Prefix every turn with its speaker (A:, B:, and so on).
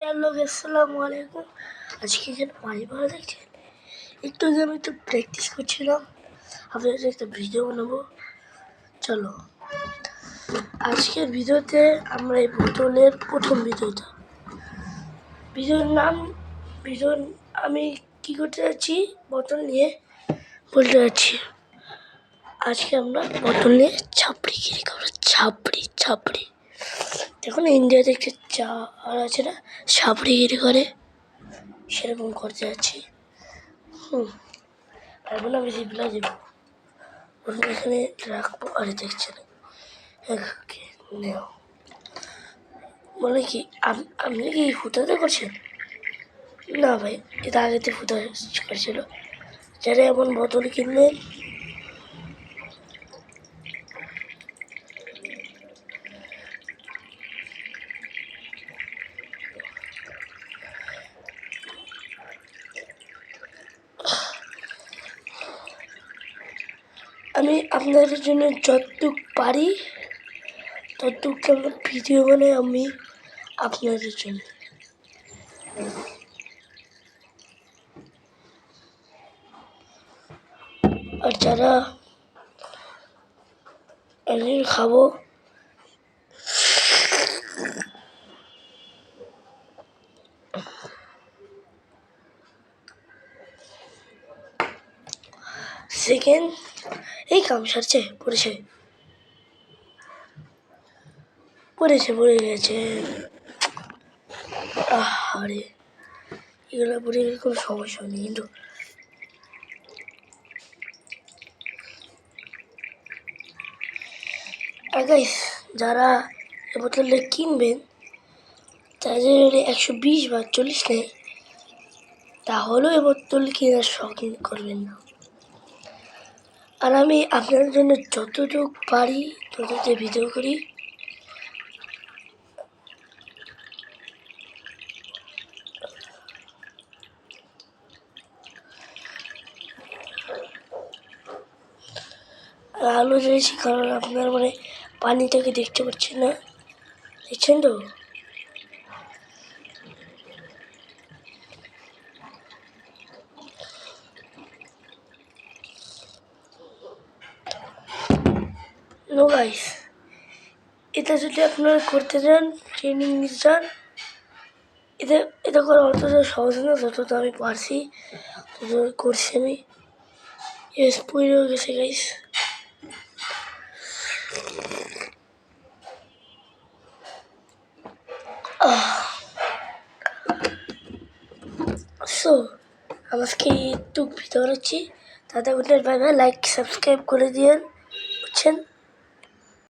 A: Hello আসসালামু আলাইকুম। আজকে এখানে পানি ভরা দেখছেন। একটু আগে আমি একটু প্র্যাকটিস করছিলাম, আপনাদের একটা ভিডিও বানাবো। চলো আজকের ভিডিওতে আমরা এই বোতলের প্রথম ভিডিওর নাম আমি কি করতে যাচ্ছি, বোতল নিয়ে বলতে যাচ্ছি। আজকে আমরা বোতল নিয়ে ছাপড়িগিরি করবো। ছাপড়ি দেখুন, ইন্ডিয়াতে একটা চা আর আছে না, ছাপড়িগিরি করে, সেরকম করতে যাচ্ছি। এখন আমি রিপ্লাই দেবো, এখানে রাখবো। আরে দেখছেন, নেও বলে কি আপনি কি ফুটাতে করছেন? না ভাই, এটা আগেতে ফুটা করছিল। যারা এমন বোতল কিনবেন, আমি আপনাদের জন্য যতটুক পারি ততটুক আমরা ভিডিও বানাই আমি আপনাদের জন্য। আর যারা একদিন খাবো, সেকেন্ড এই কাম সারছে পড়ে গেছে। আরে এগুলো পড়ে গেলে কোনো সমস্যা নেই, কিন্তু গাইস যারা এ বোতলটা কিনবেন তাদের 120 বা 40 নেই, তাহলেও এ বোতল কেনার শখ করবেন না। আর আমি আপনাদের জন্য যতটুকু পারি ততটুকু ভিডিও করি। আলো জ্বেলেছি কারণ আপনার পানিটাকে দেখতে পাচ্ছেন না, দেখছেন তো? নো গাইস, এটা যদি আপনারা করতে চান, ট্রেনিং নিতে চান, এটা করা অতটা সহজ না, যতটা আমি পারছি তত করছি আমি। পুড়ে গেছে গাইস। সো আজকে একটু ভিডিও বানাচ্ছি। দাদা বললেন বাই বাই, লাইক সাবস্ক্রাইব করে দিয়েন, বুঝছেন?